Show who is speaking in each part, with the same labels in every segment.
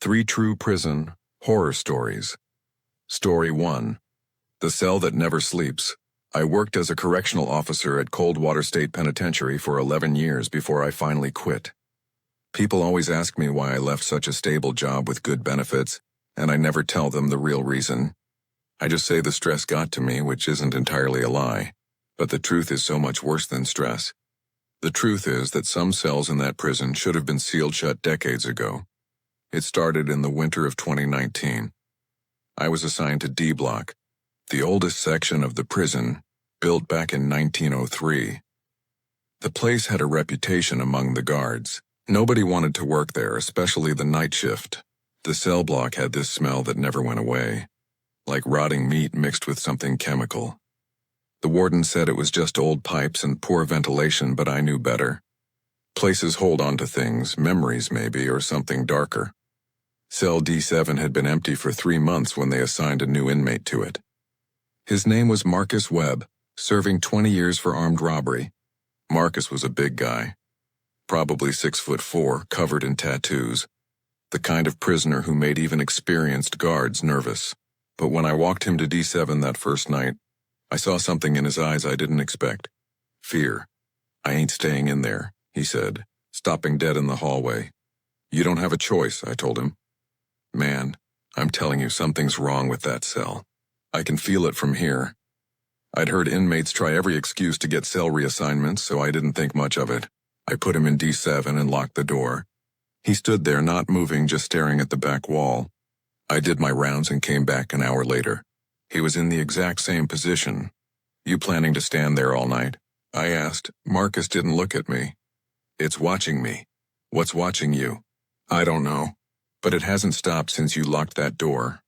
Speaker 1: 3 True Prison Horror Stories. Story 1. The Cell That Never Sleeps. I worked as a correctional officer at Coldwater State Penitentiary for 11 years before I finally quit. People always ask me why I left such a stable job with good benefits, and I never tell them the real reason. I just say the stress got to me, which isn't entirely a lie. But the truth is so much worse than stress. The truth is that some cells in that prison should have been sealed shut decades ago. It started in the winter of 2019. I was assigned to D Block, the oldest section of the prison, built back in 1903. The place had a reputation among the guards. Nobody wanted to work there, especially the night shift. The cell block had this smell that never went away, like rotting meat mixed with something chemical. The warden said it was just old pipes and poor ventilation, but I knew better. Places hold on to things, memories maybe, or something darker. Cell D7 had been empty for 3 months when they assigned a new inmate to it. His name was Marcus Webb, serving 20 years for armed robbery. Marcus was a big guy, probably 6'4", covered in tattoos, the kind of prisoner who made even experienced guards nervous. But when I walked him to D7 that first night, I saw something in his eyes I didn't expect. Fear. "I ain't staying in there," he said, stopping dead in the hallway. "You don't have a choice," I told him. "Man, I'm telling you, something's wrong with that cell. I can feel it from here." I'd heard inmates try every excuse to get cell reassignments, so I didn't think much of it. I put him in D7 and locked the door. He stood there, not moving, just staring at the back wall. I did my rounds and came back an hour later. He was in the exact same position. "You planning to stand there all night?" I asked. Marcus didn't look at me. "It's watching me." "What's watching you?" "I don't know. But it hasn't stopped since you locked that door."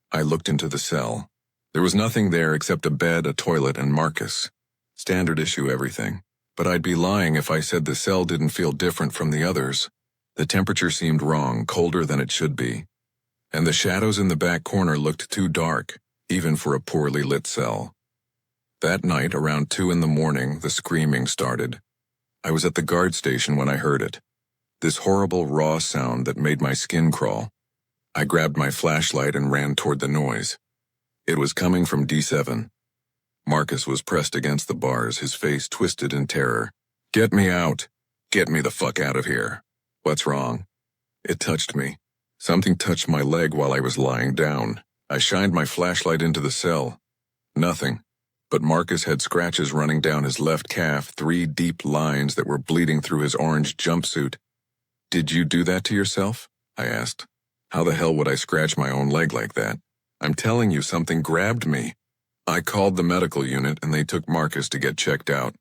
Speaker 1: I looked into the cell. There was nothing there except a bed, a toilet, and Marcus. Standard issue everything. But I'd be lying if I said the cell didn't feel different from the others. The temperature seemed wrong, colder than it should be. And the shadows in the back corner looked too dark, even for a poorly lit cell. That night, around 2 in the morning, the screaming started. I was at the guard station when I heard it. This horrible raw sound that made my skin crawl. I grabbed my flashlight and ran toward the noise. It was coming from D7. Marcus was pressed against the bars, his face twisted in terror. "Get me out. Get me the fuck out of here." "What's wrong?" It touched me. Something touched my leg while I was lying down. I shined my flashlight into the cell. Nothing. But Marcus had scratches running down his left calf, 3 deep lines that were bleeding through his orange jumpsuit. "Did you do that to yourself?" I asked. "How the hell would I scratch my own leg like that? I'm telling you, something grabbed me." I called the medical unit and they took Marcus to get checked out.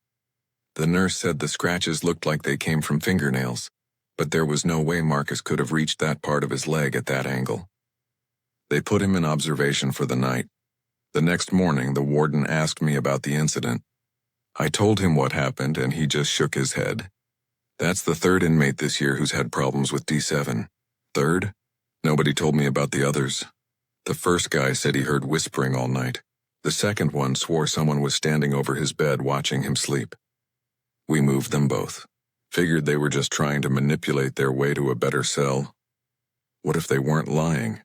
Speaker 1: The nurse said the scratches looked like they came from fingernails, but there was no way Marcus could have reached that part of his leg at that angle. They put him in observation for the night. The next morning, the warden asked me about the incident. I told him what happened and he just shook his head. "That's the 3rd inmate this year who's had problems with D7. 3rd? Nobody told me about the others. The first guy said he heard whispering all night. The second one swore someone was standing over his bed watching him sleep. We moved them both. Figured they were just trying to manipulate their way to a better cell. What if they weren't lying?"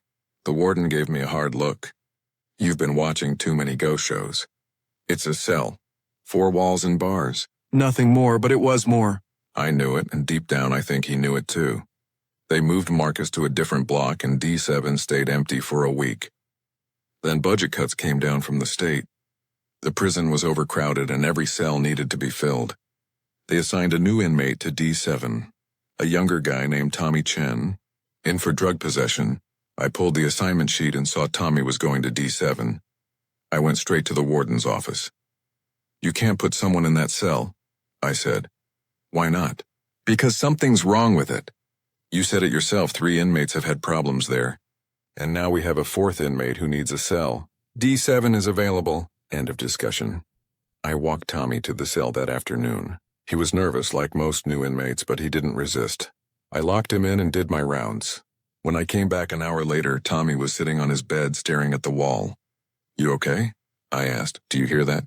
Speaker 1: The warden gave me a hard look. "You've been watching too many ghost shows. It's a cell. 4 walls and bars. Nothing more, but it was more." I knew it, and deep down I think he knew it too. They moved Marcus to a different block and D7 stayed empty for a week. Then budget cuts came down from the state. The prison was overcrowded and every cell needed to be filled. They assigned a new inmate to D7, a younger guy named Tommy Chen, in for drug possession. I pulled the assignment sheet and saw Tommy was going to D7. I went straight to the warden's office. "You can't put someone in that cell," I said. "Why not?" "Because something's wrong with it. You said it yourself, 3 inmates have had problems there. And now we have a 4th inmate who needs a cell. D7 is available." End of discussion. I walked Tommy to the cell that afternoon. He was nervous like most new inmates, but he didn't resist. I locked him in and did my rounds. When I came back an hour later, Tommy was sitting on his bed staring at the wall. "You okay?" I asked. "Do you hear that?"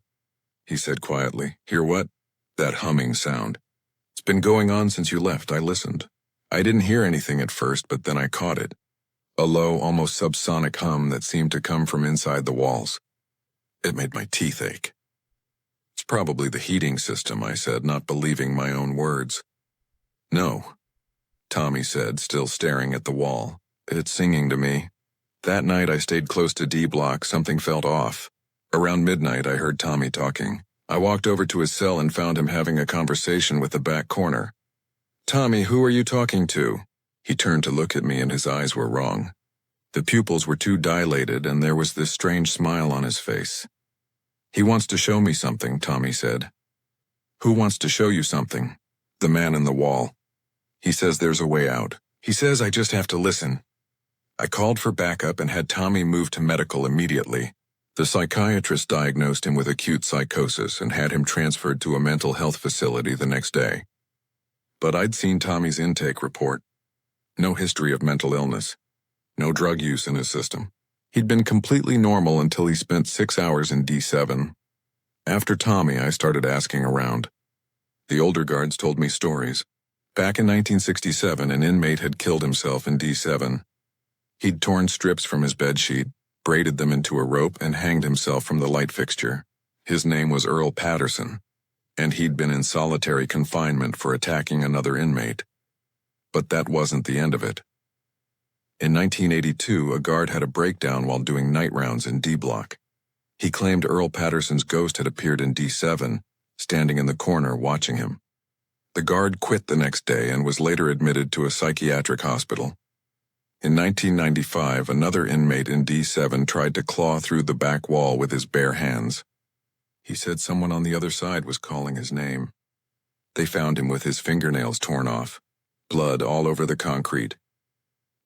Speaker 1: He said quietly. "Hear what?" "That humming sound. It's been going on since you left." I listened. I didn't hear anything at first, but then I caught it. a low, almost subsonic hum that seemed to come from inside the walls. It made my teeth ache. It's probably the heating system, I said, not believing my own words. No, Tommy said, still staring at the wall. It's singing to me. That night I stayed close to D Block. Something felt off. Around midnight I heard Tommy talking. I walked over to his cell and found him having a conversation with the back corner. "Tommy, who are you talking to?" He turned to look at me and his eyes were wrong. The pupils were too dilated and there was this strange smile on his face. "He wants to show me something," Tommy said. "Who wants to show you something?" "The man in the wall. He says there's a way out. He says I just have to listen." I called for backup and had Tommy moved to medical immediately. The psychiatrist diagnosed him with acute psychosis and had him transferred to a mental health facility the next day. But I'd seen Tommy's intake report. No history of mental illness. No drug use in his system. He'd been completely normal until he spent 6 hours in D7. After Tommy, I started asking around. The older guards told me stories. Back in 1967, an inmate had killed himself in D7. He'd torn strips from his bedsheet, braided them into a rope, and hanged himself from the light fixture. His name was Earl Patterson, and he'd been in solitary confinement for attacking another inmate. But that wasn't the end of it. In 1982, a guard had a breakdown while doing night rounds in D Block. He claimed Earl Patterson's ghost had appeared in D7, standing in the corner watching him. The guard quit the next day and was later admitted to a psychiatric hospital. In 1995, another inmate in D7 tried to claw through the back wall with his bare hands. He said someone on the other side was calling his name. They found him with his fingernails torn off, blood all over the concrete.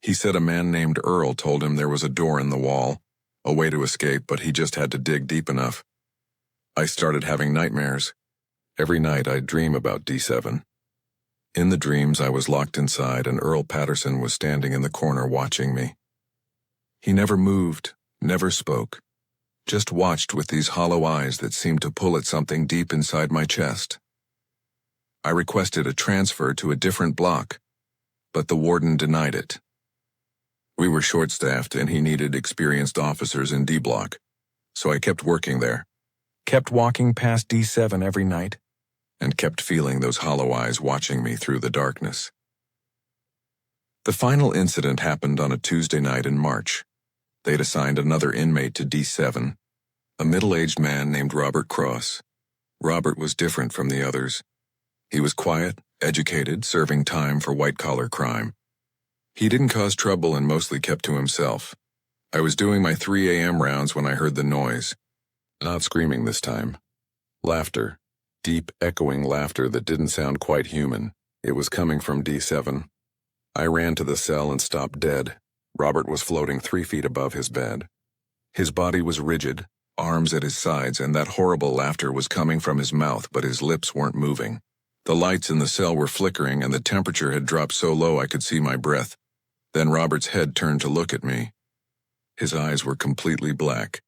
Speaker 1: He said a man named Earl told him there was a door in the wall, a way to escape, but he just had to dig deep enough. I started having nightmares. Every night I'd dream about D7. In the dreams I was locked inside and Earl Patterson was standing in the corner watching me. He never moved, never spoke, just watched with these hollow eyes that seemed to pull at something deep inside my chest. I requested a transfer to a different block, but the warden denied it. We were short-staffed and he needed experienced officers in D Block, so I kept working there, kept walking past D7 every night, and kept feeling those hollow eyes watching me through the darkness. The final incident happened on a Tuesday night in March. They'd assigned another inmate to D7, a middle-aged man named Robert Cross. Robert was different from the others. He was quiet, educated, serving time for white-collar crime. He didn't cause trouble and mostly kept to himself. I was doing my 3 a.m. rounds when I heard the noise. Not screaming this time. Laughter. Deep, echoing laughter that didn't sound quite human. It was coming from D7. I ran to the cell and stopped dead. Robert was floating 3 feet above his bed. His body was rigid, arms at his sides, and that horrible laughter was coming from his mouth, but his lips weren't moving. The lights in the cell were flickering and the temperature had dropped so low I could see my breath. Then Robert's head turned to look at me. His eyes were completely black.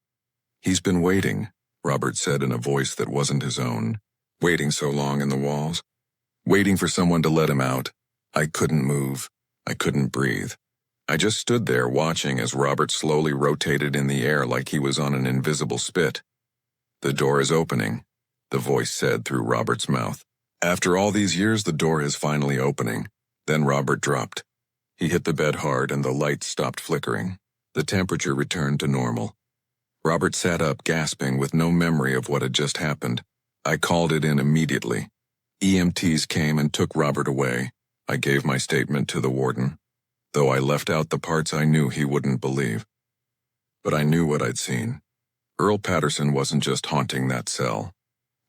Speaker 1: "He's been waiting," Robert said in a voice that wasn't his own. "Waiting so long in the walls. Waiting for someone to let him out." I couldn't move. I couldn't breathe. I just stood there watching as Robert slowly rotated in the air like he was on an invisible spit. "The door is opening," the voice said through Robert's mouth. "After all these years, the door is finally opening." Then Robert dropped. He hit the bed hard and the lights stopped flickering. The temperature returned to normal. Robert sat up, gasping, with no memory of what had just happened. I called it in immediately. EMTs came and took Robert away. I gave my statement to the warden, though I left out the parts I knew he wouldn't believe. But I knew what I'd seen. Earl Patterson wasn't just haunting that cell.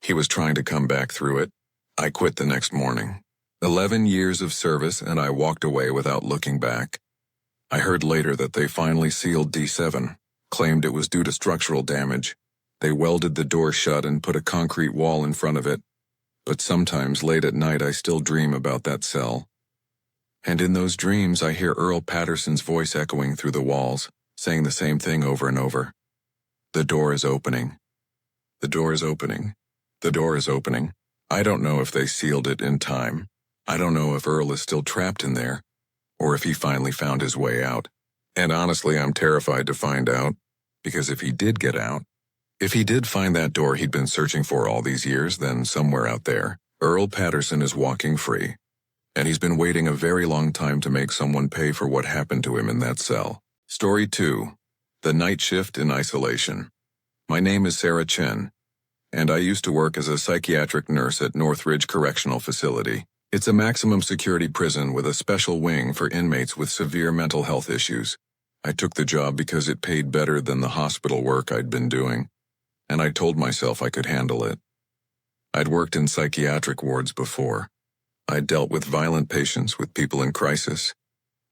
Speaker 1: He was trying to come back through it. I quit the next morning. 11 years of service, and I walked away without looking back. I heard later that they finally sealed D7, claimed it was due to structural damage. They welded the door shut and put a concrete wall in front of it. But sometimes late at night I still dream about that cell. And in those dreams I hear Earl Patterson's voice echoing through the walls, saying the same thing over and over. "The door is opening. The door is opening. The door is opening." I don't know if they sealed it in time. I don't know if Earl is still trapped in there, or if he finally found his way out. And honestly, I'm terrified to find out, because if he did get out, if he did find that door he'd been searching for all these years, then somewhere out there, Earl Patterson is walking free. And he's been waiting a very long time to make someone pay for what happened to him in that cell. Story 2. The Night Shift in Isolation. My name is Sarah Chen, and I used to work as a psychiatric nurse at Northridge Correctional Facility. It's a maximum security prison with a special wing for inmates with severe mental health issues. I took the job because it paid better than the hospital work I'd been doing, and I told myself I could handle it. I'd worked in psychiatric wards before. I'd dealt with violent patients, with people in crisis,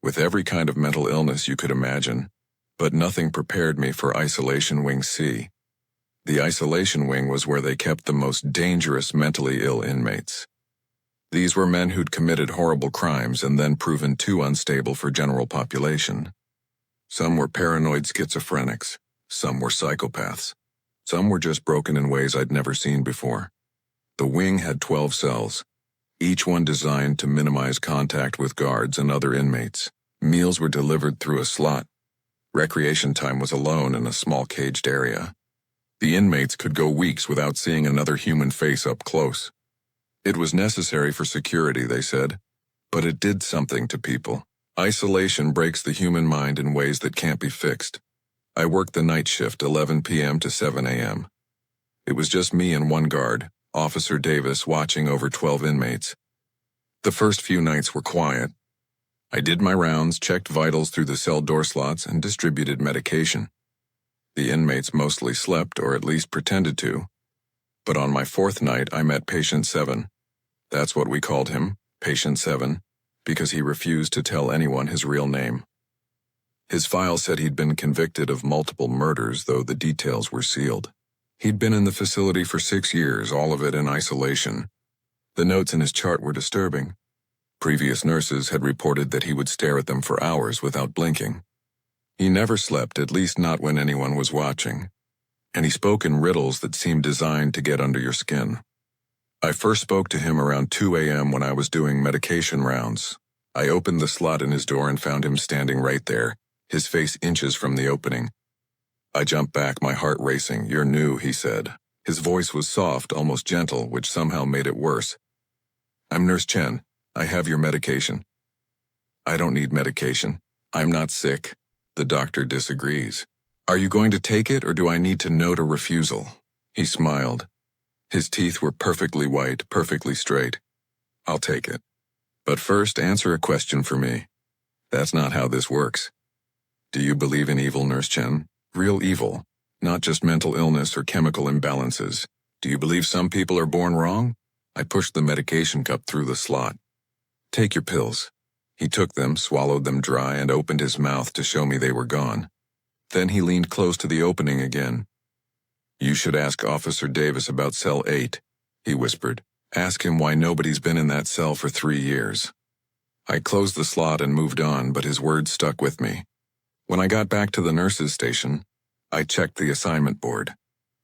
Speaker 1: with every kind of mental illness you could imagine, but nothing prepared me for Isolation Wing C. The Isolation Wing was where they kept the most dangerous mentally ill inmates. These were men who'd committed horrible crimes and then proven too unstable for general population. Some were paranoid schizophrenics, some were psychopaths, some were just broken in ways I'd never seen before. The wing had 12 cells, each one designed to minimize contact with guards and other inmates. Meals were delivered through a slot. Recreation time was alone in a small caged area. The inmates could go weeks without seeing another human face up close. It was necessary for security, they said, but it did something to people. Isolation breaks the human mind in ways that can't be fixed. I worked the night shift, 11 p.m. to 7 a.m. It was just me and one guard, Officer Davis, watching over 12 inmates. The first few nights were quiet. I did my rounds, checked vitals through the cell door slots, and distributed medication. The inmates mostly slept, or at least pretended to. But on my fourth night, I met Patient 7. That's what we called him, Patient 7, because he refused to tell anyone his real name. His file said he'd been convicted of multiple murders, though the details were sealed. He'd been in the facility for 6 years, all of it in isolation. The notes in his chart were disturbing. Previous nurses had reported that he would stare at them for hours without blinking. He never slept, at least not when anyone was watching. And he spoke in riddles that seemed designed to get under your skin. I first spoke to him around 2 a.m. when I was doing medication rounds. I opened the slot in his door and found him standing right there, his face inches from the opening. I jumped back, my heart racing. "You're new," he said. His voice was soft, almost gentle, which somehow made it worse. "I'm Nurse Chen. I have your medication." "I don't need medication. I'm not sick." The doctor disagrees. "Are you going to take it, or do I need to note a refusal?" He smiled. His teeth were perfectly white, perfectly straight. "I'll take it. But first, answer a question for me. That's not how this works. Do you believe in evil, Nurse Chen? Real evil, not just mental illness or chemical imbalances. Do you believe some people are born wrong?" I pushed the medication cup through the slot. "Take your pills." He took them, swallowed them dry, and opened his mouth to show me they were gone. Then he leaned close to the opening again. "You should ask Officer Davis about cell 8, he whispered. "Ask him why nobody's been in that cell for 3 years. I closed the slot and moved on, but his words stuck with me. When I got back to the nurses' station, I checked the assignment board.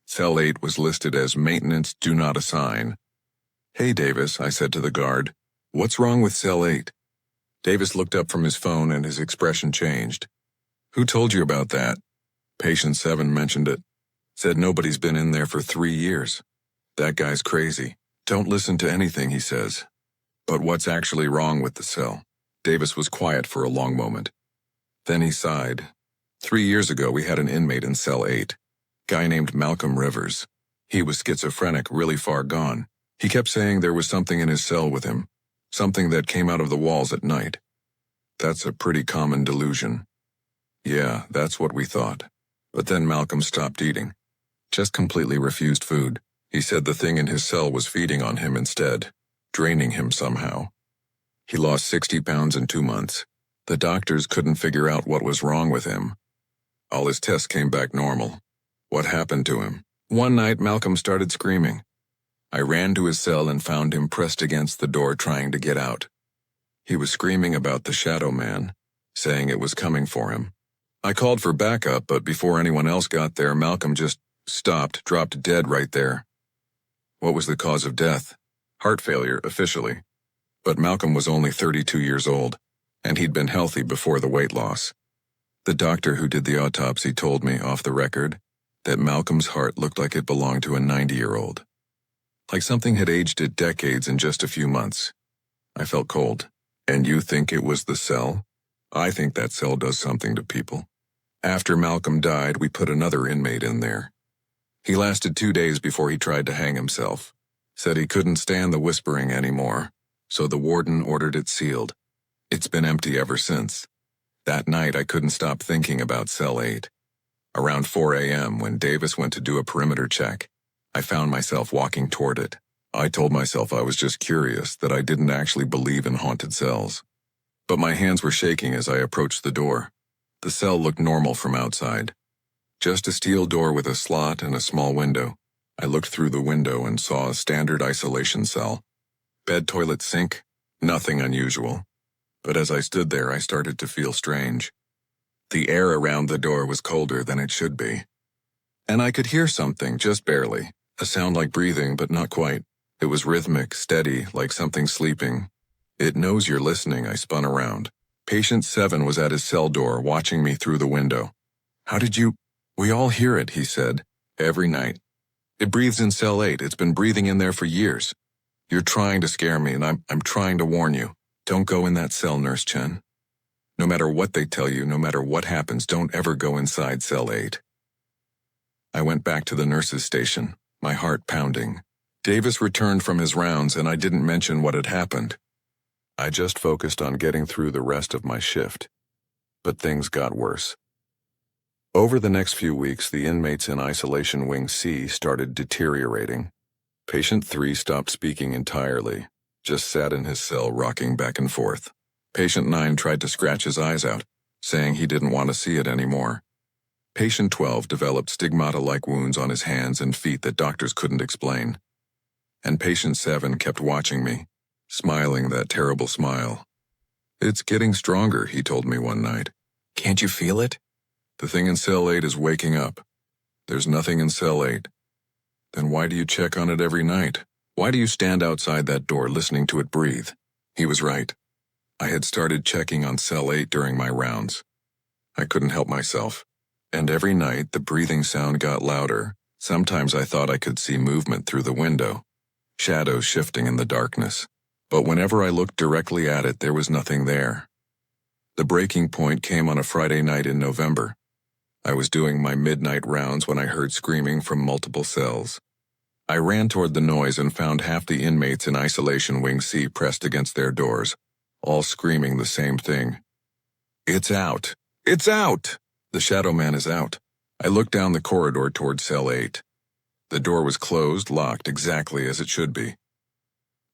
Speaker 1: Cell 8 was listed as Maintenance Do Not Assign. "Hey, Davis," I said to the guard. "What's wrong with cell 8? Davis looked up from his phone and his expression changed. "Who told you about that?" "Patient 7 mentioned it. Said nobody's been in there for 3 years. That guy's crazy. Don't listen to anything he says." "But what's actually wrong with the cell?" Davis was quiet for a long moment. Then he sighed. 3 years ago, we had an inmate in cell 8. Guy named Malcolm Rivers. He was schizophrenic, really far gone. He kept saying there was something in his cell with him. Something that came out of the walls at night. That's a pretty common delusion. Yeah, that's what we thought. But then Malcolm stopped eating. Just completely refused food. He said the thing in his cell was feeding on him instead, draining him somehow. He lost 60 pounds in 2 months. The doctors couldn't figure out what was wrong with him. All his tests came back normal. What happened to him? One night, Malcolm started screaming. I ran to his cell and found him pressed against the door trying to get out. He was screaming about the shadow man, saying it was coming for him. I called for backup, but before anyone else got there, Malcolm just stopped, dropped dead right there. What was the cause of death? Heart failure, officially. But Malcolm was only 32 years old, and he'd been healthy before the weight loss. The doctor who did the autopsy told me, off the record, that Malcolm's heart looked like it belonged to a 90-year-old. Like something had aged it decades in just a few months. I felt cold. And you think it was the cell? I think that cell does something to people. After Malcolm died, we put another inmate in there. He lasted 2 days before he tried to hang himself. Said he couldn't stand the whispering anymore, so the warden ordered it sealed. It's been empty ever since. That night, I couldn't stop thinking about Cell 8. Around 4 a.m., when Davis went to do a perimeter check, I found myself walking toward it. I told myself I was just curious, that I didn't actually believe in haunted cells. But my hands were shaking as I approached the door. The cell looked normal from outside. Just a steel door with a slot and a small window. I looked through the window and saw a standard isolation cell. Bed, toilet, sink, nothing unusual. But as I stood there, I started to feel strange. The air around the door was colder than it should be. And I could hear something, just barely. A sound like breathing, but not quite. It was rhythmic, steady, like something sleeping. It knows you're listening. I spun around. Patient 7 was at his cell door, watching me through the window. How did you... We all hear it, he said. Every night. It breathes in cell 8. It's been breathing in there for years. You're trying to scare me, and I'm trying to warn you. Don't go in that cell, Nurse Chen. No matter what they tell you, no matter what happens, don't ever go inside cell 8. I went back to the nurse's station, my heart pounding. Davis returned from his rounds, and I didn't mention what had happened. I just focused on getting through the rest of my shift. But things got worse. Over the next few weeks, the inmates in Isolation Wing C started deteriorating. Patient 3 stopped speaking entirely, just sat in his cell rocking back and forth. Patient 9 tried to scratch his eyes out, saying he didn't want to see it anymore. Patient 12 developed stigmata-like wounds on his hands and feet that doctors couldn't explain. And Patient 7 kept watching me, smiling that terrible smile. It's getting stronger, he told me one night. Can't you feel it? The thing in cell 8 is waking up. There's nothing in cell 8. Then why do you check on it every night? Why do you stand outside that door listening to it breathe? He was right. I had started checking on cell 8 during my rounds. I couldn't help myself. And every night the breathing sound got louder. Sometimes I thought I could see movement through the window. Shadows shifting in the darkness. But whenever I looked directly at it, there was nothing there. The breaking point came on a Friday night in November. I was doing my midnight rounds when I heard screaming from multiple cells. I ran toward the noise and found half the inmates in Isolation Wing C pressed against their doors, all screaming the same thing. It's out! It's out! The Shadow Man is out. I looked down the corridor toward cell 8. The door was closed, locked exactly as it should be.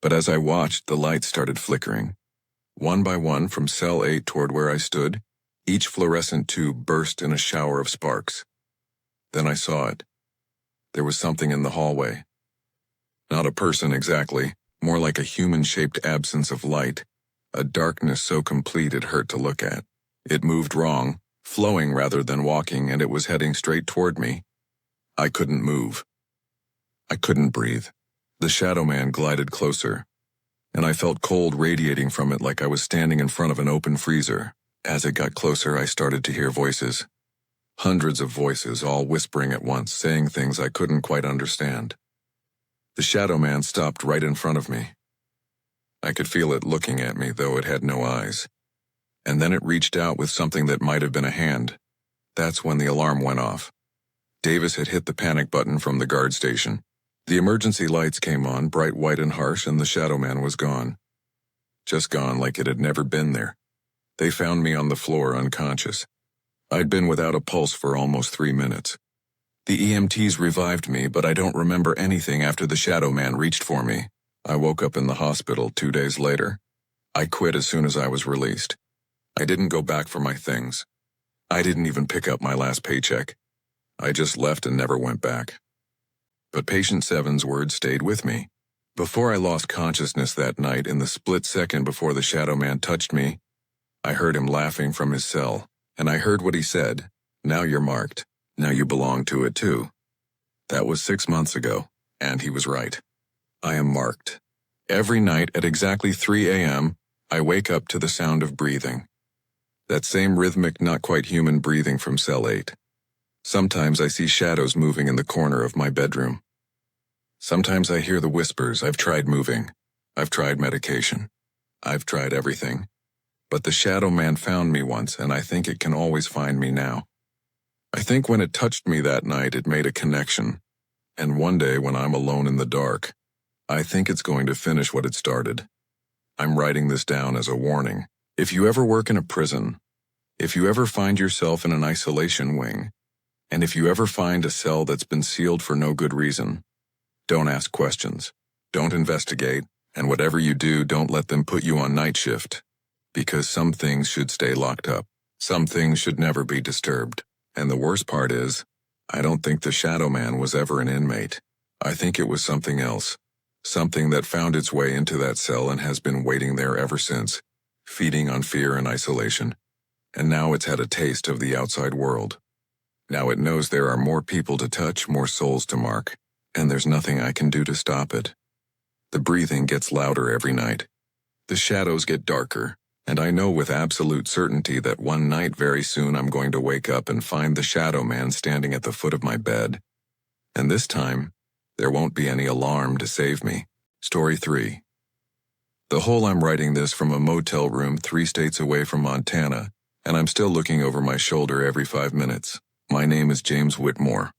Speaker 1: But as I watched, the lights started flickering. One by one from cell 8 toward where I stood, each fluorescent tube burst in a shower of sparks. Then I saw it. There was something in the hallway. Not a person exactly, more like a human-shaped absence of light, a darkness so complete it hurt to look at. It moved wrong, flowing rather than walking, and it was heading straight toward me. I couldn't move. I couldn't breathe. The Shadow Man glided closer, and I felt cold radiating from it like I was standing in front of an open freezer. As it got closer, I started to hear voices. Hundreds of voices, all whispering at once, saying things I couldn't quite understand. The Shadow Man stopped right in front of me. I could feel it looking at me, though it had no eyes. And then it reached out with something that might have been a hand. That's when the alarm went off. Davis had hit the panic button from the guard station. The emergency lights came on, bright white and harsh, and the Shadow Man was gone. Just gone like it had never been there. They found me on the floor unconscious. I'd been without a pulse for almost 3 minutes. The EMTs revived me, but I don't remember anything after the Shadow Man reached for me. I woke up in the hospital 2 days later. I quit as soon as I was released. I didn't go back for my things. I didn't even pick up my last paycheck. I just left and never went back. But Patient 7's words stayed with me. Before I lost consciousness that night, in the split second before the Shadow Man touched me, I heard him laughing from his cell, and I heard what he said. Now you're marked. Now you belong to it too. That was 6 months ago, and he was right. I am marked. Every night at exactly 3 a.m., I wake up to the sound of breathing. That same rhythmic, not quite human breathing from cell 8. Sometimes I see shadows moving in the corner of my bedroom. Sometimes I hear the whispers. I've tried moving. I've tried medication. I've tried everything. But the shadow man found me once, and I think it can always find me now. I think when it touched me that night, it made a connection. And one day when I'm alone in the dark, I think it's going to finish what it started. I'm writing this down as a warning. If you ever work in a prison, if you ever find yourself in an isolation wing, and if you ever find a cell that's been sealed for no good reason, don't ask questions, don't investigate, and whatever you do, don't let them put you on night shift. Because some things should stay locked up. Some things should never be disturbed. And the worst part is, I don't think the Shadow Man was ever an inmate. I think it was something else. Something that found its way into that cell and has been waiting there ever since, feeding on fear and isolation. And now it's had a taste of the outside world. Now it knows there are more people to touch, more souls to mark, and there's nothing I can do to stop it. The breathing gets louder every night. The shadows get darker. And I know with absolute certainty that one night very soon I'm going to wake up and find the Shadow Man standing at the foot of my bed. And this time, there won't be any alarm to save me. Story 3. The whole I'm writing this from a motel room 3 states away from Montana, and I'm still looking over my shoulder every 5 minutes. My name is James Whitmore.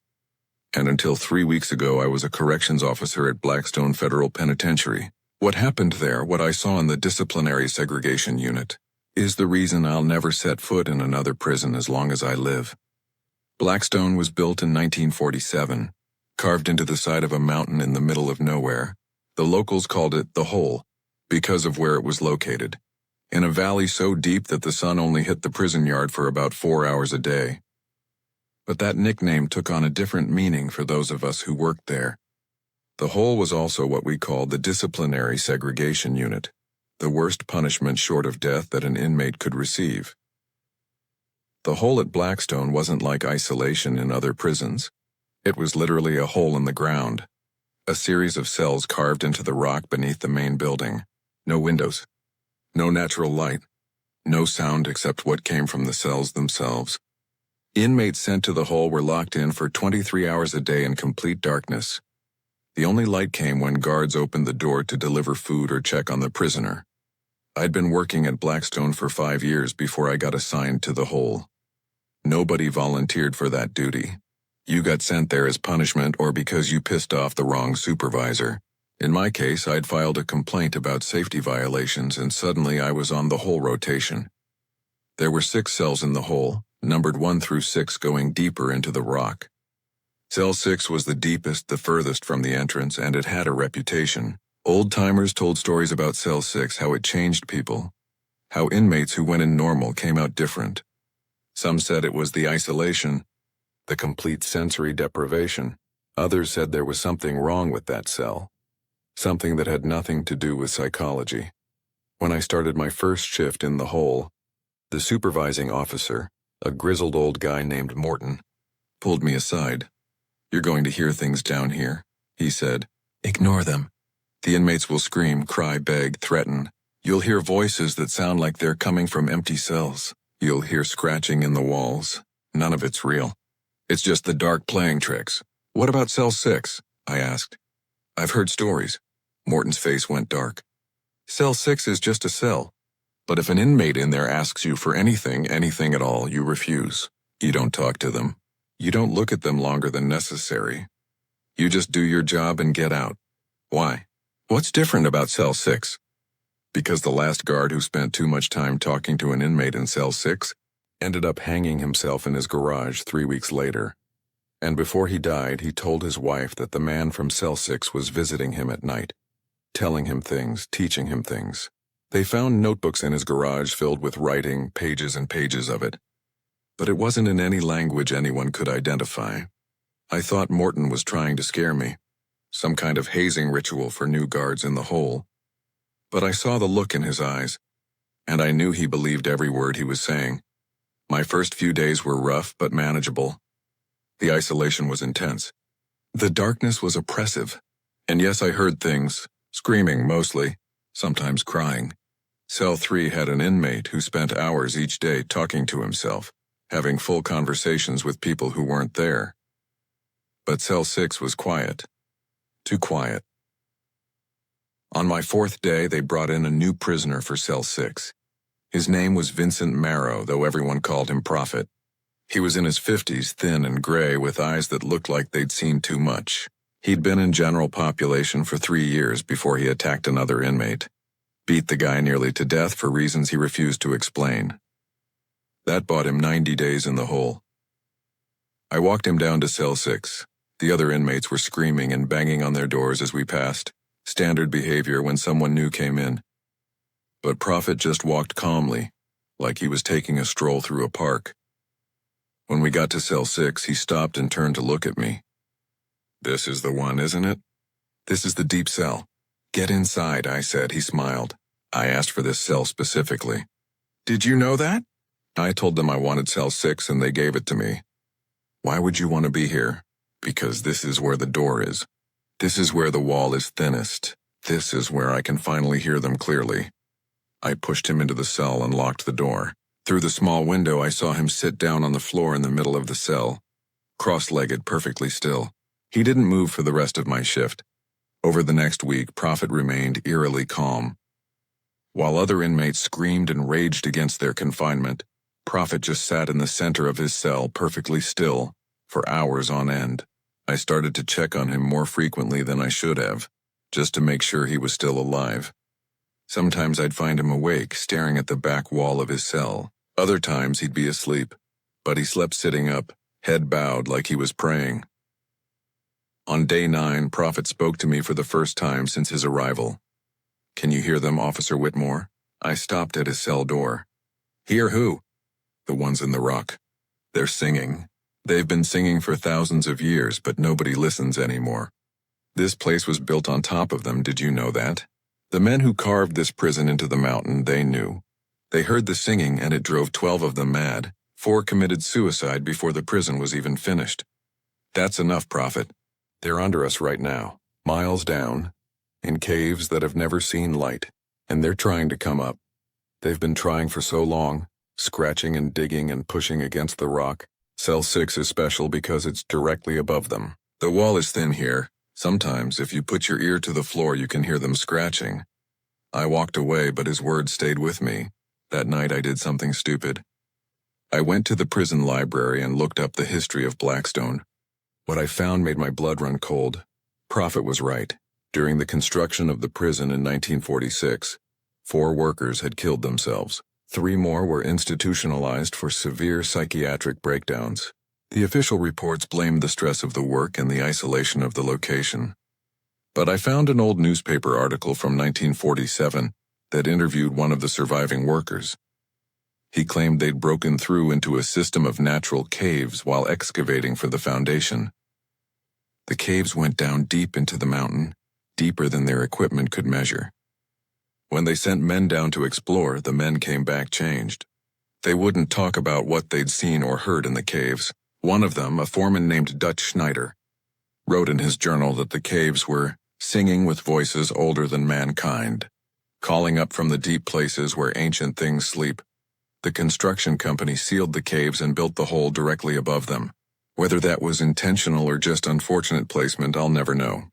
Speaker 1: And until 3 weeks ago I was a corrections officer at Blackstone Federal Penitentiary. What happened there, what I saw in the disciplinary segregation unit, is the reason I'll never set foot in another prison as long as I live. Blackstone was built in 1947, carved into the side of a mountain in the middle of nowhere. The locals called it the Hole, because of where it was located, in a valley so deep that the sun only hit the prison yard for about 4 hours a day. But that nickname took on a different meaning for those of us who worked there. The Hole was also what we called the disciplinary segregation unit, the worst punishment short of death that an inmate could receive. The hole at Blackstone wasn't like isolation in other prisons. It was literally a hole in the ground, a series of cells carved into the rock beneath the main building. No windows, no natural light, no sound except what came from the cells themselves. Inmates sent to the hole were locked in for 23 hours a day in complete darkness. The only light came when guards opened the door to deliver food or check on the prisoner. I'd been working at Blackstone for 5 years before I got assigned to the hole. Nobody volunteered for that duty. You got sent there as punishment or because you pissed off the wrong supervisor. In my case, I'd filed a complaint about safety violations and suddenly I was on the hole rotation. There were 6 cells in the hole, numbered 1 through 6 going deeper into the rock. Cell 6 was the deepest, the furthest from the entrance, and it had a reputation. Old-timers told stories about Cell 6, how it changed people, how inmates who went in normal came out different. Some said it was the isolation, the complete sensory deprivation. Others said there was something wrong with that cell, something that had nothing to do with psychology. When I started my first shift in the hole, the supervising officer, a grizzled old guy named Morton, pulled me aside. "You're going to hear things down here," he said. "Ignore them. The inmates will scream, cry, beg, threaten. You'll hear voices that sound like they're coming from empty cells. You'll hear scratching in the walls. None of it's real. It's just the dark playing tricks." "What about Cell 6? I asked. "I've heard stories." Morton's face went dark. "Cell 6 is just a cell. But if an inmate in there asks you for anything at all, you refuse. You don't talk to them. You don't look at them longer than necessary. You just do your job and get out." "Why? What's different about Cell 6? "Because the last guard who spent too much time talking to an inmate in Cell 6 ended up hanging himself in his garage 3 weeks later. And before he died, he told his wife that the man from Cell 6 was visiting him at night, telling him things, teaching him things. They found notebooks in his garage filled with writing, pages and pages of it. But it wasn't in any language anyone could identify. I thought Morton was trying to scare me, some kind of hazing ritual for new guards in the hole. But I saw the look in his eyes, and I knew he believed every word he was saying. My first few days were rough but manageable. The isolation was intense. The darkness was oppressive. And yes, I heard things, screaming mostly, sometimes crying. Cell 3 had an inmate who spent hours each day talking to himself, having full conversations with people who weren't there. But Cell 6 was quiet. Too quiet. On my 4th day, they brought in a new prisoner for Cell 6. His name was Vincent Marrow, though everyone called him Prophet. He was in his 50s, thin and gray, with eyes that looked like they'd seen too much. He'd been in general population for 3 years before he attacked another inmate. Beat the guy nearly to death for reasons he refused to explain. That bought him 90 days in the hole. I walked him down to Cell 6. The other inmates were screaming and banging on their doors as we passed, standard behavior when someone new came in. But Prophet just walked calmly, like he was taking a stroll through a park. When we got to Cell 6, he stopped and turned to look at me. "This is the one, isn't it? This is the deep cell. Get inside," I said. He smiled. "I asked for this cell specifically." "Did you know that?" "I told them I wanted Cell 6 and they gave it to me." "Why would you want to be here?" "Because this is where the door is. This is where the wall is thinnest. This is where I can finally hear them clearly." I pushed him into the cell and locked the door. Through the small window, I saw him sit down on the floor in the middle of the cell, cross-legged, perfectly still. He didn't move for the rest of my shift. Over the next week, Prophet remained eerily calm. While other inmates screamed and raged against their confinement, Prophet just sat in the center of his cell, perfectly still, for hours on end. I started to check on him more frequently than I should have, just to make sure he was still alive. Sometimes I'd find him awake, staring at the back wall of his cell. Other times he'd be asleep, but he slept sitting up, head bowed like he was praying. On day 9, Prophet spoke to me for the first time since his arrival. "Can you hear them, Officer Whitmore?" I stopped at his cell door. "Hear who?" "The ones in the rock. They're singing. They've been singing for thousands of years, but nobody listens anymore. This place was built on top of them, did you know that? The men who carved this prison into the mountain, they knew. They heard the singing and it drove 12 of them mad. 4 committed suicide before the prison was even finished. That's enough, Prophet. They're under us right now, miles down, in caves that have never seen light, and they're trying to come up. They've been trying for so long, scratching and digging and pushing against the rock. Cell 6 is special because it's directly above them. The wall is thin here. Sometimes, if you put your ear to the floor, you can hear them scratching. I walked away, but his words stayed with me. That night I did something stupid. I went to the prison library and looked up the history of Blackstone. What I found made my blood run cold. Prophet was right. During the construction of the prison in 1946, 4 workers had killed themselves. 3 more were institutionalized for severe psychiatric breakdowns. The official reports blamed the stress of the work and the isolation of the location. But I found an old newspaper article from 1947 that interviewed one of the surviving workers. He claimed they'd broken through into a system of natural caves while excavating for the foundation. The caves went down deep into the mountain, deeper than their equipment could measure. When they sent men down to explore, the men came back changed. They wouldn't talk about what they'd seen or heard in the caves. One of them, a foreman named Dutch Schneider, wrote in his journal that the caves were singing with voices older than mankind, calling up from the deep places where ancient things sleep. The construction company sealed the caves and built the hole directly above them. Whether that was intentional or just unfortunate placement, I'll never know.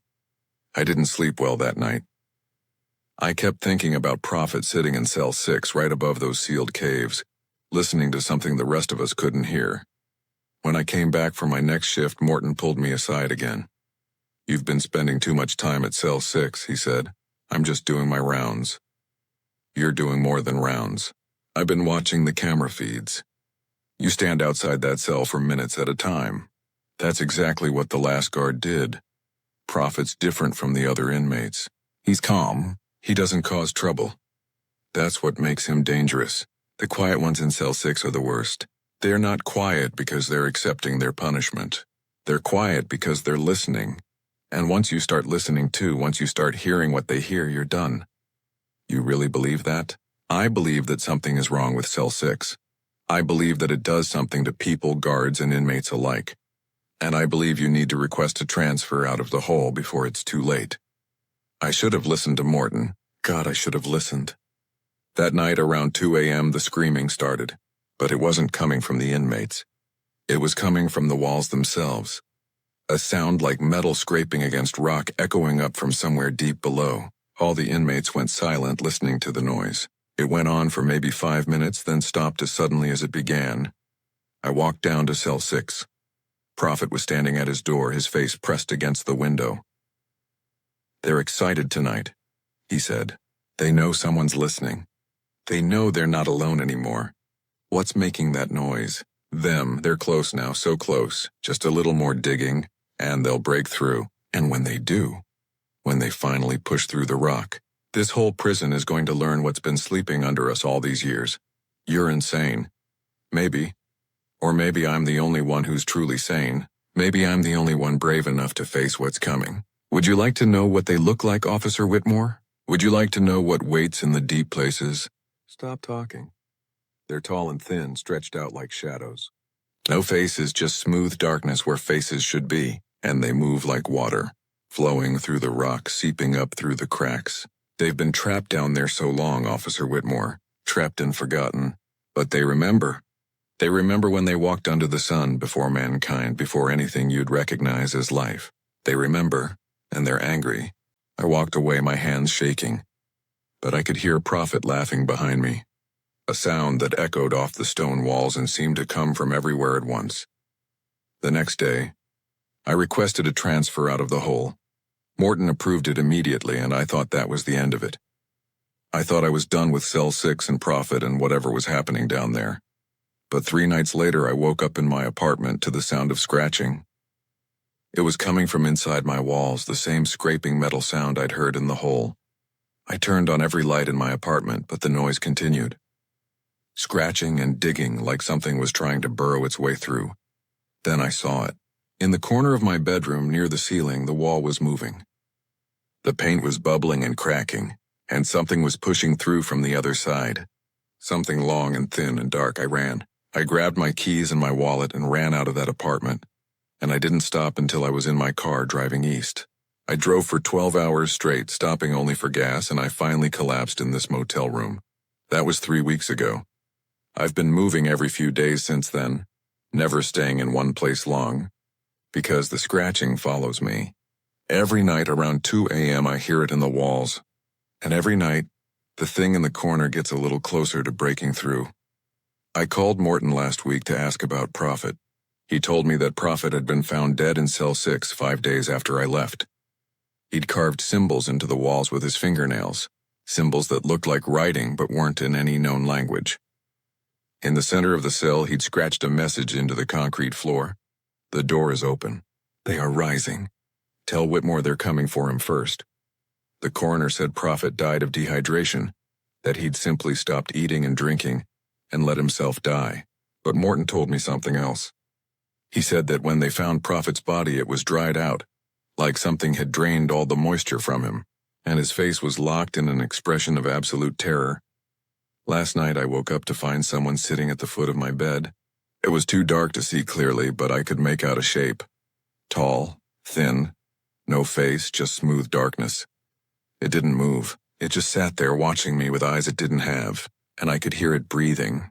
Speaker 1: I didn't sleep well that night. I kept thinking about Prophet sitting in Cell 6 right above those sealed caves, listening to something the rest of us couldn't hear. When I came back for my next shift, Morton pulled me aside again. "You've been spending too much time at Cell 6, he said. "I'm just doing my rounds." "You're doing more than rounds. I've been watching the camera feeds. You stand outside that cell for minutes at a time. That's exactly what the last guard did. Prophet's different from the other inmates. He's calm. He doesn't cause trouble. That's what makes him dangerous. The quiet ones in Cell 6 are the worst. They're not quiet because they're accepting their punishment. They're quiet because they're listening. And once you start listening too, once you start hearing what they hear, you're done." "You really believe that?" "I believe that something is wrong with Cell 6. I believe that it does something to people, guards, and inmates alike. And I believe you need to request a transfer out of the hole before it's too late." I should have listened to Morton. God, I should have listened. That night around 2 a.m. the screaming started, but it wasn't coming from the inmates. It was coming from the walls themselves. A sound like metal scraping against rock echoing up from somewhere deep below. All the inmates went silent listening to the noise. It went on for maybe 5 minutes, then stopped as suddenly as it began. I walked down to cell 6. Prophet was standing at his door, his face pressed against the window. "They're excited tonight," he said. "They know someone's listening. They know they're not alone anymore. What's making that noise? Them. They're close now, so close. Just a little more digging, and they'll break through. And when they do, when they finally push through the rock, this whole prison is going to learn what's been sleeping under us all these years. You're insane. Maybe. Or maybe I'm the only one who's truly sane. Maybe I'm the only one brave enough to face what's coming. Would you like to know what they look like, Officer Whitmore? Would you like to know what waits in the deep places?" "Stop talking." "They're tall and thin, stretched out like shadows. No faces, just smooth darkness where faces should be, and they move like water, flowing through the rock, seeping up through the cracks. They've been trapped down there so long, Officer Whitmore, trapped and forgotten. But they remember. They remember when they walked under the sun before mankind, before anything you'd recognize as life. They remember, and they're angry." I walked away, my hands shaking. But I could hear Prophet laughing behind me. A sound that echoed off the stone walls and seemed to come from everywhere at once. The next day, I requested a transfer out of the hole. Morton approved it immediately, and I thought that was the end of it. I thought I was done with Cell 6 and Prophet and whatever was happening down there. But 3 nights later I woke up in my apartment to the sound of scratching. It was coming from inside my walls, the same scraping metal sound I'd heard in the hole. I turned on every light in my apartment, but the noise continued. Scratching and digging like something was trying to burrow its way through. Then I saw it. In the corner of my bedroom, near the ceiling, the wall was moving. The paint was bubbling and cracking, and something was pushing through from the other side. Something long and thin and dark. I ran. I grabbed my keys and my wallet and ran out of that apartment. And I didn't stop until I was in my car driving east. I drove for 12 hours straight, stopping only for gas, and I finally collapsed in this motel room. That was 3 weeks ago. I've been moving every few days since then, never staying in one place long, because the scratching follows me. Every night around 2 a.m. I hear it in the walls, and every night, the thing in the corner gets a little closer to breaking through. I called Morton last week to ask about Prophet. He told me that Prophet had been found dead in Cell 6 5 days after I left. He'd carved symbols into the walls with his fingernails, symbols that looked like writing but weren't in any known language. In the center of the cell, he'd scratched a message into the concrete floor. "The door is open. They are rising. Tell Whitmore they're coming for him first." The coroner said Prophet died of dehydration, that he'd simply stopped eating and drinking and let himself die. But Morton told me something else. He said that when they found Prophet's body, it was dried out, like something had drained all the moisture from him, and his face was locked in an expression of absolute terror. Last night I woke up to find someone sitting at the foot of my bed. It was too dark to see clearly, but I could make out a shape. Tall, thin, no face, just smooth darkness. It didn't move. It just sat there watching me with eyes it didn't have, and I could hear it breathing,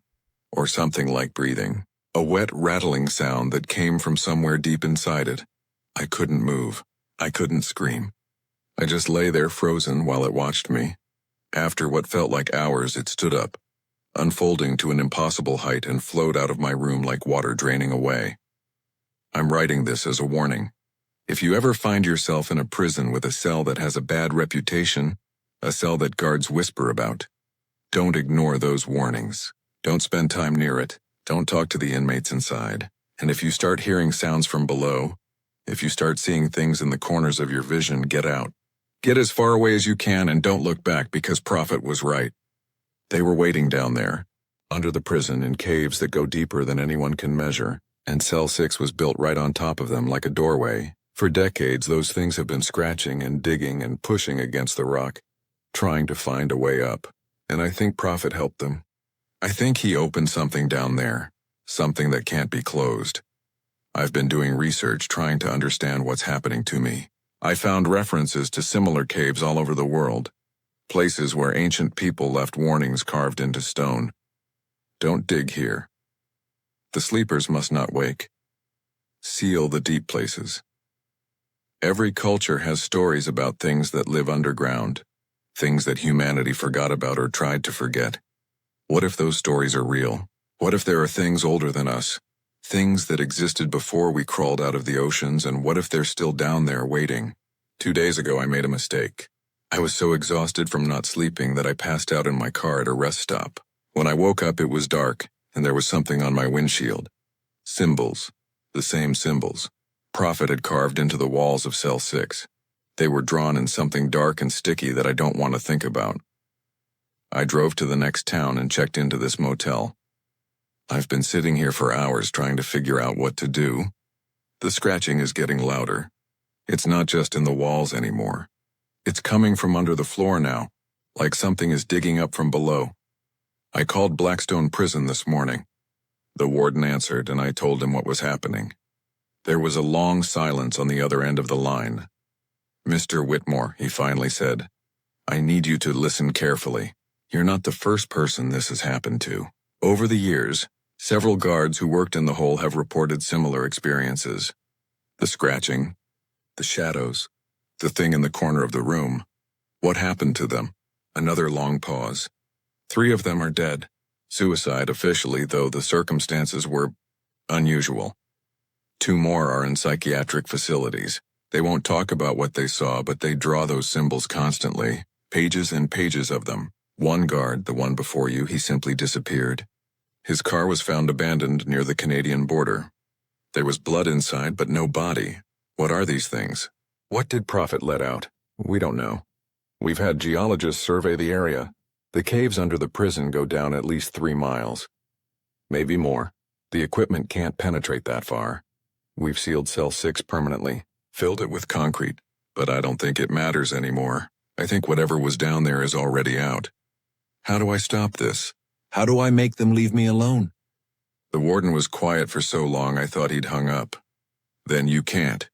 Speaker 1: or something like breathing. A wet, rattling sound that came from somewhere deep inside it. I couldn't move. I couldn't scream. I just lay there frozen while it watched me. After what felt like hours, it stood up, unfolding to an impossible height, and flowed out of my room like water draining away. I'm writing this as a warning. If you ever find yourself in a prison with a cell that has a bad reputation, a cell that guards whisper about, don't ignore those warnings. Don't spend time near it. Don't talk to the inmates inside. And if you start hearing sounds from below, if you start seeing things in the corners of your vision, get out. Get as far away as you can and don't look back, because Prophet was right. They were waiting down there, under the prison, in caves that go deeper than anyone can measure, and Cell 6 was built right on top of them like a doorway. For decades, those things have been scratching and digging and pushing against the rock, trying to find a way up. And I think Prophet helped them. I think he opened something down there, something that can't be closed. I've been doing research trying to understand what's happening to me. I found references to similar caves all over the world, Places where ancient people left warnings carved into stone. Don't dig here. The sleepers must not wake. Seal the deep places. Every culture has stories about things that live underground, things that humanity forgot about or tried to forget. What if those stories are real? What if there are things older than us? Things that existed before we crawled out of the oceans, and what if they're still down there waiting? 2 days ago I made a mistake. I was so exhausted from not sleeping that I passed out in my car at a rest stop. When I woke up it was dark, and there was something on my windshield. Symbols. The same symbols. Prophet had carved into the walls of cell 6. They were drawn in something dark and sticky that I don't want to think about. I drove to the next town and checked into this motel. I've been sitting here for hours trying to figure out what to do. The scratching is getting louder. It's not just in the walls anymore. It's coming from under the floor now, like something is digging up from below. I called Blackstone Prison this morning. The warden answered, and I told him what was happening. There was a long silence on the other end of the line. "Mr. Whitmore," he finally said, "I need you to listen carefully. You're not the first person this has happened to. Over the years, several guards who worked in the hole have reported similar experiences. The scratching, the shadows, the thing in the corner of the room. What happened to them?" Another long pause. 3 of them are dead. Suicide officially, though the circumstances were unusual. 2 more are in psychiatric facilities. They won't talk about what they saw, but they draw those symbols constantly, pages and pages of them. One guard, the one before you, he simply disappeared. His car was found abandoned near the Canadian border. There was blood inside, but no body. What are these things? What did Prophet let out? We don't know. We've had geologists survey the area. The caves under the prison go down at least 3 miles. Maybe more. The equipment can't penetrate that far. We've sealed cell 6 permanently, filled it with concrete, but I don't think it matters anymore. I think whatever was down there is already out. How do I stop this? How do I make them leave me alone? The warden was quiet for so long I thought he'd hung up. Then you can't.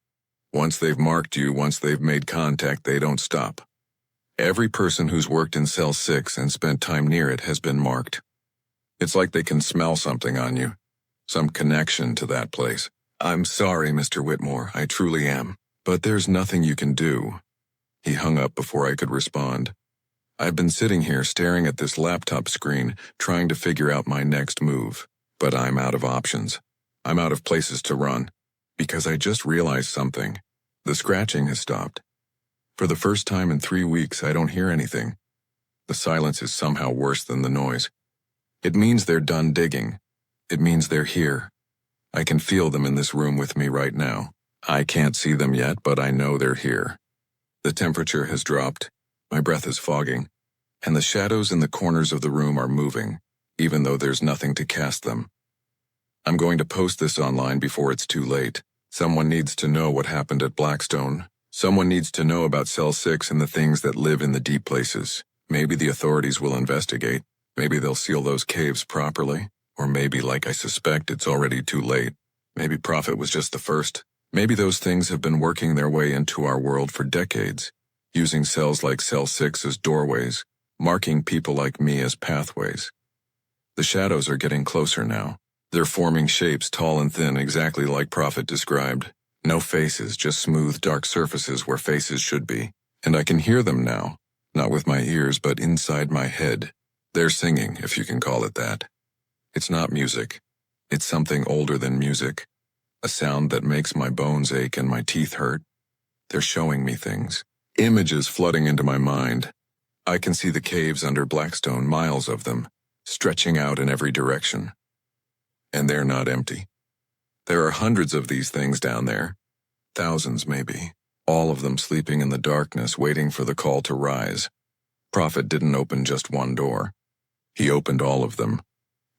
Speaker 1: Once they've marked you, once they've made contact, they don't stop. Every person who's worked in cell 6 and spent time near it has been marked. It's like they can smell something on you, some connection to that place. I'm sorry, Mr. Whitmore, I truly am, but there's nothing you can do. He hung up before I could respond. I've been sitting here staring at this laptop screen, trying to figure out my next move, but I'm out of options. I'm out of places to run, because I just realized something. The scratching has stopped. For the first time in 3 weeks, I don't hear anything. The silence is somehow worse than the noise. It means they're done digging. It means they're here. I can feel them in this room with me right now. I can't see them yet, but I know they're here. The temperature has dropped. My breath is fogging, and the shadows in the corners of the room are moving, even though there's nothing to cast them. I'm going to post this online before it's too late. Someone needs to know what happened at Blackstone. Someone needs to know about Cell 6 and the things that live in the deep places. Maybe the authorities will investigate. Maybe they'll seal those caves properly. Or maybe, like I suspect, it's already too late. Maybe Prophet was just the first. Maybe those things have been working their way into our world for decades, using cells like Cell 6 as doorways, marking people like me as pathways. The shadows are getting closer now. They're forming shapes tall and thin, exactly like Prophet described. No faces, just smooth, dark surfaces where faces should be. And I can hear them now, not with my ears, but inside my head. They're singing, if you can call it that. It's not music. It's something older than music. A sound that makes my bones ache and my teeth hurt. They're showing me things. Images flooding into my mind. I can see the caves under Blackstone, miles of them, stretching out in every direction. And they're not empty. There are hundreds of these things down there. Thousands, maybe. All of them sleeping in the darkness, waiting for the call to rise. Prophet didn't open just one door. He opened all of them.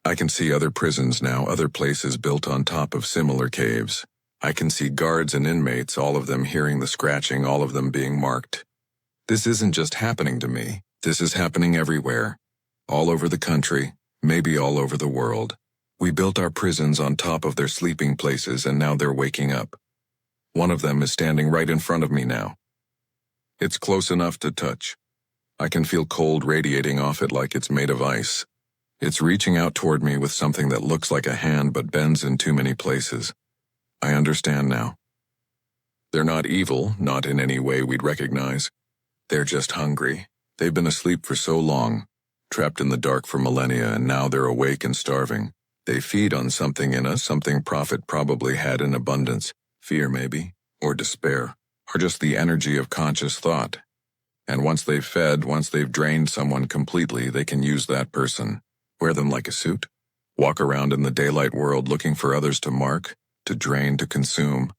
Speaker 1: I can see other prisons now, other places built on top of similar caves. I can see guards and inmates, all of them hearing the scratching, all of them being marked. This isn't just happening to me. This is happening everywhere. All over the country, maybe all over the world. We built our prisons on top of their sleeping places, and now they're waking up. One of them is standing right in front of me now. It's close enough to touch. I can feel cold radiating off it like it's made of ice. It's reaching out toward me with something that looks like a hand but bends in too many places. I understand now. They're not evil, not in any way we'd recognize. They're just hungry. They've been asleep for so long, trapped in the dark for millennia, and now they're awake and starving. They feed on something in us, something Prophet probably had in abundance. Fear, maybe, or despair, or just the energy of conscious thought. And once they've fed, once they've drained someone completely, they can use that person, wear them like a suit, walk around in the daylight world looking for others to mark, to drain, to consume.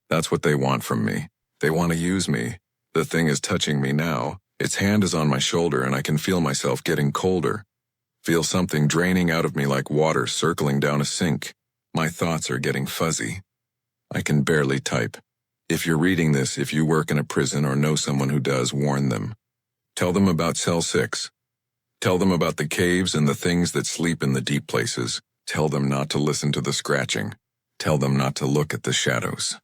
Speaker 1: That's what they want from me. They want to use me. The thing is touching me now. Its hand is on my shoulder and I can feel myself getting colder. Feel something draining out of me like water circling down a sink. My thoughts are getting fuzzy. I can barely type. If you're reading this, if you work in a prison or know someone who does, warn them. Tell them about Cell 6. Tell them about the caves and the things that sleep in the deep places. Tell them not to listen to the scratching. Tell them not to look at the shadows.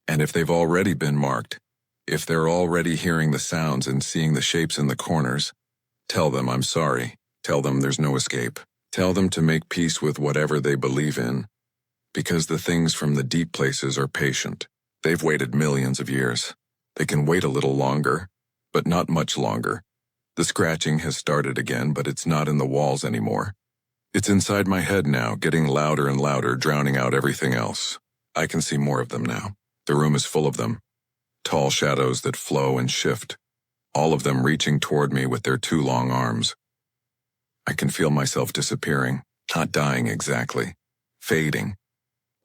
Speaker 1: And if they've already been marked, if they're already hearing the sounds and seeing the shapes in the corners, tell them I'm sorry. Tell them there's no escape. Tell them to make peace with whatever they believe in. Because the things from the deep places are patient. They've waited millions of years. They can wait a little longer, but not much longer. The scratching has started again, but it's not in the walls anymore. It's inside my head now, getting louder and louder, drowning out everything else. I can see more of them now. The room is full of them. Tall shadows that flow and shift. All of them reaching toward me with their two long arms. I can feel myself disappearing, not dying exactly, fading.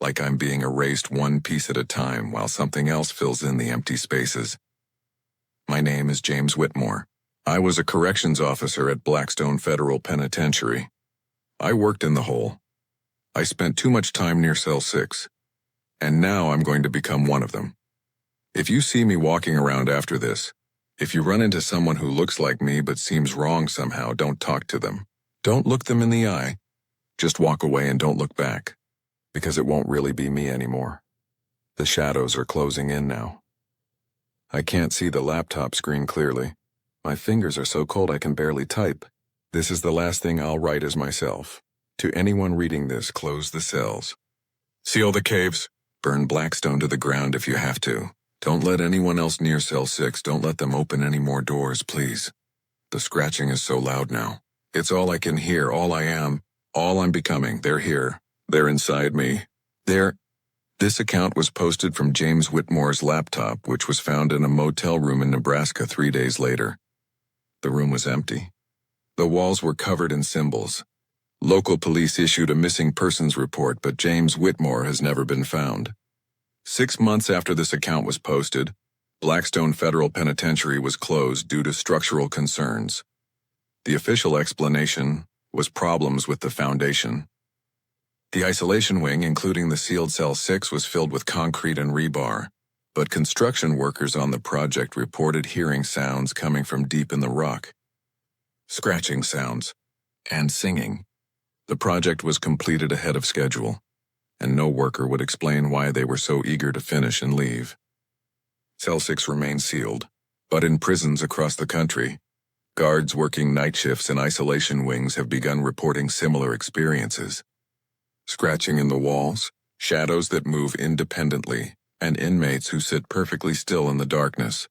Speaker 1: Like I'm being erased one piece at a time while something else fills in the empty spaces. My name is James Whitmore. I was a corrections officer at Blackstone Federal Penitentiary. I worked in the hole. I spent too much time near Cell 6, and now I'm going to become one of them. If you see me walking around after this, if you run into someone who looks like me but seems wrong somehow, don't talk to them. Don't look them in the eye. Just walk away and don't look back. Because it won't really be me anymore. The shadows are closing in now. I can't see the laptop screen clearly. My fingers are so cold I can barely type. This is the last thing I'll write as myself. To anyone reading this, close the cells. Seal the caves. Burn Blackstone to the ground if you have to. Don't let anyone else near Cell 6. Don't let them open any more doors, please. The scratching is so loud now. It's all I can hear, all I am, all I'm becoming. They're here. They're inside me. This account was posted from James Whitmore's laptop, which was found in a motel room in Nebraska 3 days later. The room was empty. The walls were covered in symbols. Local police issued a missing persons report, but James Whitmore has never been found. 6 months after this account was posted, Blackstone Federal Penitentiary was closed due to structural concerns. The official explanation was problems with the foundation. The isolation wing, including the sealed Cell 6, was filled with concrete and rebar, but construction workers on the project reported hearing sounds coming from deep in the rock. Scratching sounds. And singing. The project was completed ahead of schedule, and no worker would explain why they were so eager to finish and leave. Cell 6 remains sealed, but in prisons across the country, guards working night shifts in isolation wings have begun reporting similar experiences. Scratching in the walls, shadows that move independently, and inmates who sit perfectly still in the darkness,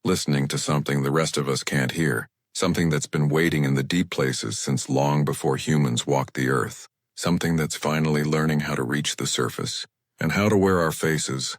Speaker 1: listening to something the rest of us can't hear, something that's been waiting in the deep places since long before humans walked the earth, something that's finally learning how to reach the surface, and how to wear our faces,